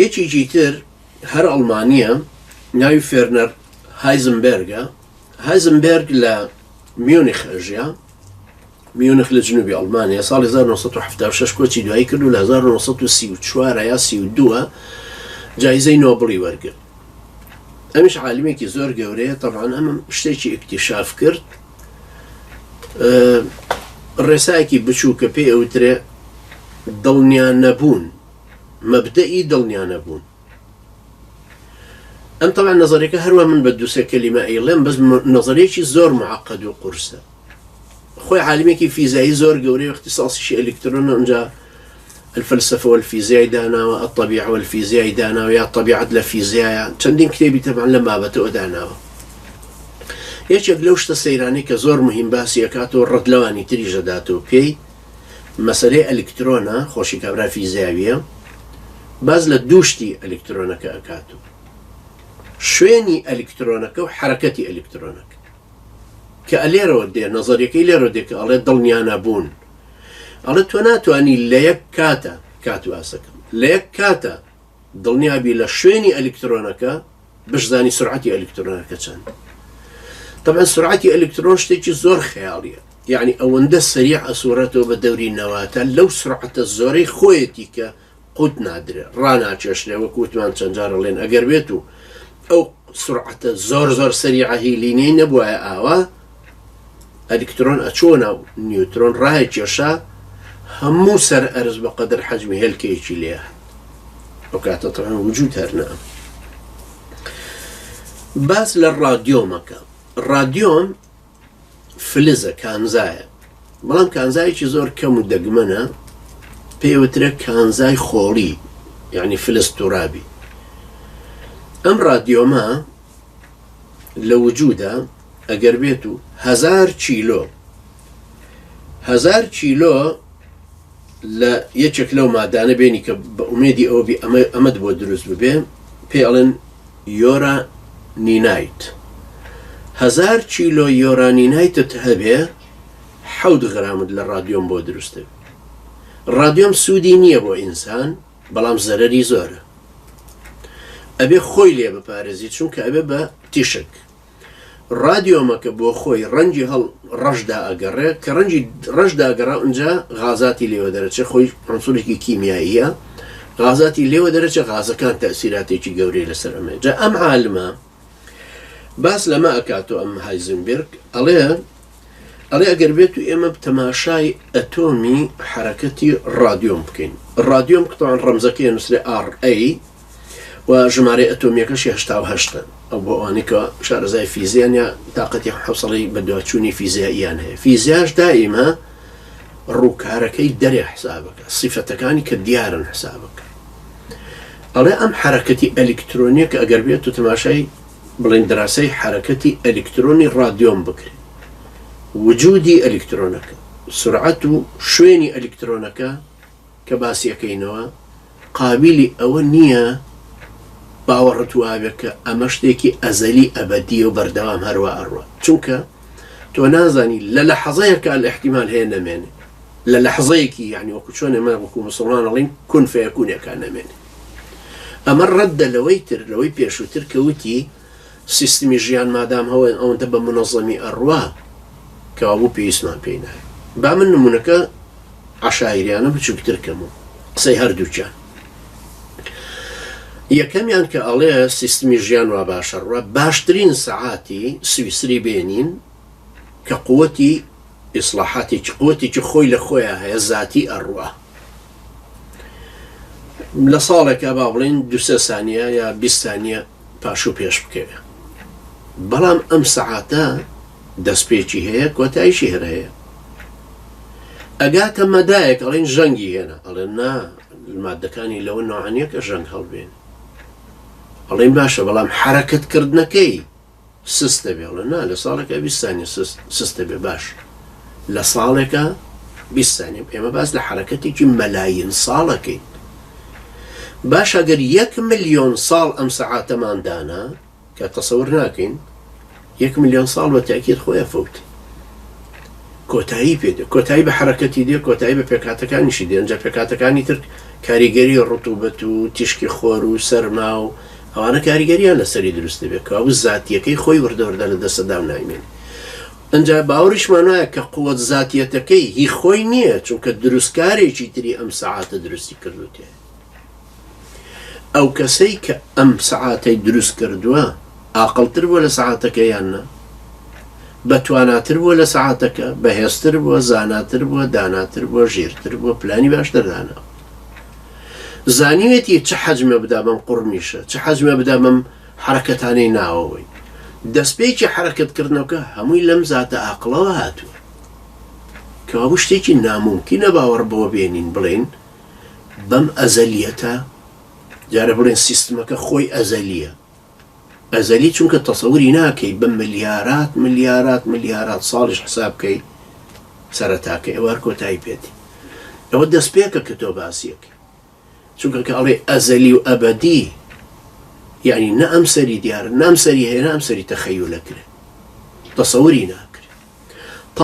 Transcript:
یەکێکی تر هەر ئەڵمانیە ناوی فێرنەر هایزنبێرگە. هایزنبێرگ لە میونخ ئەژیا، میونخ لە جنوبی ئەڵمانیا، ساڵی 1976 کۆچی دوایی کرد و لە 1934 یا 32 جایزەی نۆبڵی وەرگرت. ئەمیش عالمێکی زۆر گەورەیە. طبعاً ئەم شتێکی ئیکتیشاف کرد، ڕێسایەکی بچووکە پێی ئەوترێ دڵنیا نەبوون، مەبدەئی دڵنیا نەبوون. ئەم طبعاً نەزەرێکە هەروە من بە دووسێ کەلیمە ئەیڵێم، بەس نەزەرێکی زۆر معقەد و قورسە. خۆی عالمێکی فیزیایی زۆر گەورەی اختصاصیشی ئەلکترۆنە، ئەنجا الفلسفة والفيزياء داناوە، الطبيعة والفيزياء داناوە، یا طبیعەت لە فیزیایە، چەندین کتێبی طبعاً لە بابەتەوە داناوە. یەکێک لەو شتە سەیرانەی کە زۆر مهم باسی ئەکاتەوە ڕەدلەوانی تریژە داتەوە پێی مەسەلەی ئەلکترۆنە، خۆشی کابرا فیزیاویە، باز لە دووشتی ئەلکترۆنەکە ئەکاتەوە، شوێنی ئەلکترۆنەکە و حرەکەتی ئەلکترۆنەکە، کە ئەلێرەوە دێ نەزەریەکەی لێرە دێ کە ئەڵێ دڵنیا نەبوون. ئەڵێ تۆ ناتوانی لە یەک کاتە کاتواسەکەم لە یەک کاتە دڵنیابی لە شوێنی ئەلکترۆنەکە بشزانی سرعەتی ئەلکترۆنەکە چەند. طبعاً سرعەتی ئەلکترۆن شتێکی زۆر خەیاڵیە، یعنی ئەوەندە سریع ئەسوورەتەوە بە دەوری نەواتە لەو سرعەتە زۆرەی خۆیەتی کە قوت نادرێ، ڕاناچێشرێ، وەکو وتمان چەند جارە ڵێن ئەگەر بێت و ئەو سرعەتە زۆر زۆر سریعە هیلینەی نەبووە ئاوا، ئەلکترۆن ئەچۆ ناو نیوترۆن ڕایکێشا هەموو سەر ئەرز بە قەدر حەجمی هێلکەیەکی لێ ئەو کاتە طبعاً وجود هەرنا. باس لە ڕادیۆمەکە. ڕادیۆم فلزە، کانزایە، بەڵام کانزایەکی زۆر کەم و دەگمەنە، پێوترە کانزای خۆڵی، یعنی فلز تورابی. ئەم ڕادیۆمە لە وجودە ئەگەر بێت و 1000 کیلۆ 1000 کیلۆ لە یەکێک لەو مادانە بێنی کە بە ئومێدی ئەوبی ئەمەد بۆ دروست ببێ، پێ ئەڵێن یۆرانینایت. 1000 کیلۆ یۆرانینایتت هەبێ 7 غرامت لە ڕادیۆم بۆ دروستە. ڕادیۆم سوودی نییە بۆ ئینسان، بەڵام زەرەری زۆرە. ئەبێ خۆی لێ بپارێزی، چونکە ئەبێ بە تیشک. ڕادیۆمەکە بۆ خۆی ڕەنگی هەڵ ڕەشدا ئەگەڕێ، کە ڕەنگی ڕەشدا ئەگەڕا ئەنجا غازاتی لێوە دەرەچێ، خۆی عنسوورێکی کیمیاییە، غازاتی لێوە دەرەچێ، غازەکان تەسیراتێکی گەورەی لەسەر ئەمێ. جا ئەم عالمە باس لەمە ئەکاتەوە، ئەم هایزنبێرگ ئەڵێ ئەگەر بێت و ئێمە تەماشای ئەتۆمی حرەکەتی ڕادیۆم بکەین. ڕادیۆم کتان ڕەمزەکەی نووسرێ RA و ژمارەی ئەتۆمیەکەشی 88. ئەو بۆ ئەوانەی کە شارەزای فیزیان یا تااقەتی حوسڵی بەدواچوونی فیزیاییان هەیە. فیزیاش دائیمە ڕووکارەکەی دەرێ حسابەکە، سیفەتەکانی کە دیارن حسابەکە. ئەڵێ ئەم حرەکەتی ئەلکترۆنیە کە ئەگەر بێت و تەماشای بڵین دراسی حرەکەتی ئەلکترۆنی ڕادیۆم بکرێت، وجودی ئەلکترۆنەکە، سرعەت و شوێنی ئەلکترۆنەکە کە باسیەکەینەوە، قابلی ئەوە نییە باوەڕەت وابێت کە ئەمە شتێکی ئەزەلی ئەبەدی و بەردەوام هەروە ئەڕوە، چونکە تۆ نازانی لە لەحەزەیەکە احتیمال هەیە نەمێنێ، لە لەحەزەیەکی یعنی وەکو چۆنێ مە وەکو مسڵمان ئەڵێن کون فەیەکونێکە نەمێنێ. ئەمە ڕەددە لەوەی تر، لەوەی پێشووتر کەوتی سیستمی ژیان مادام هەوە ئەوەندە بە منەظەمی ئەڕوا کەوابوو پێویستمان پێی نایە. با من نمونونەکە عەشایریانە بچووکترکەم و قسەی هەردووچیان. یەکەمیان کە ئەڵێ سیستمی ژیان وا باشەڕوە، باشترین سەعاتی سویسری بێنین کە قووەتی ئیسلاحاتێکی قووەتێکی خۆی لە خۆیان هەیە، ذاتی ئەڕوە. لە ساڵێکە با بڵێن 2-3 سانیە یا 20 سانیە پاشوو پێش بکەوێ. بەڵام ئەم سەعاتە دەستپێکی هەیە، کۆتاییشی هەر هەیە. ئەگاتە مەدایەک ئەڵێن ژەنگی هێنا، ئەڵێن نا مادەکانی لەوە نوعانیە کە ژەنگ هەڵبێن. ئەڵێن باشە، بەڵام حرەکەتکردنەکەی سستە بێ. ئەڵێن نا لە ساڵێکە 20 سانیە سستە بێ. باش لە ساڵێکە 20 سانیە. ئێمە باس لە حرەکەتێکی مەلاین ساڵەکەی. باش ئەگەر 1 ملیۆن ساڵ ئەم سەعاتەماندانا کە تەسەور ناکەین، 1 ملیۆن ساڵ بە تاکید خۆیە فەوتی. کۆتایی پێدێ، کۆتایی بە حرەکەتی دێ، کۆتایی بە پێکاتەکانیشی دێ. ئەنجا پێکاتەکانی تر کاریگەری ڕوتوبەت و تیشکی خۆر و سەرما و ئەوانە کاریگەریان لەسەری دروست دەبێت کە ئەو زاتیەکەی خۆی وردەوردە لە دەسەدام نایمێن. ئەجا باوەڕیشمان وایە کە قووەت زاتیەتەکەی هی خۆی نییە، چونکە دروستکارێکی تری ئەم سەعاتە دروستی کردوتێ. ئەو کەسەی کە ئەم سەعاتەی دروست کردووە ئاقڵتر بووە لە سەعاتەکە یاننا، بەتواناتر بووە لە سەعاتەکە، بەهێزتر بووە، زاناتر بووە، داناتر بووە، ژێرتر بووە، پلانی باشتر دانا. زانیوێتی چه حەجمە بدا بەم قوڕنیشە، چه حەجمە بدا بەم حرەکەتانەی ناوەوەی. دەستپێکی حرەکەتکردنەوەکە هەمووی لەم زاتە ئاقڵەوە هاتووە کە ئەو شتێکی ناممکنە باوەڕ بەوە بێنین بڵێن بەم ئەزەلیەتە، جارە بڵێن سیستمەکە خۆی ئەزەلیە. ئەزەلی چونکە تەسەووری ناکەی بە ملیارات ملیارات ملیارات ساڵیش حساب بکەی سەرەتاکە ئێوار کۆتایی پێێتی. ئەوە دەستپێکە کە تۆ باسیەکە، چونکە کە ئەڵێ ئەزەلی و ئەبەدی یعنی نە ئەم سەری دیارە، نام سەری هەیە، نام سەری تەخەیولەکرێ، تەسەووری نا.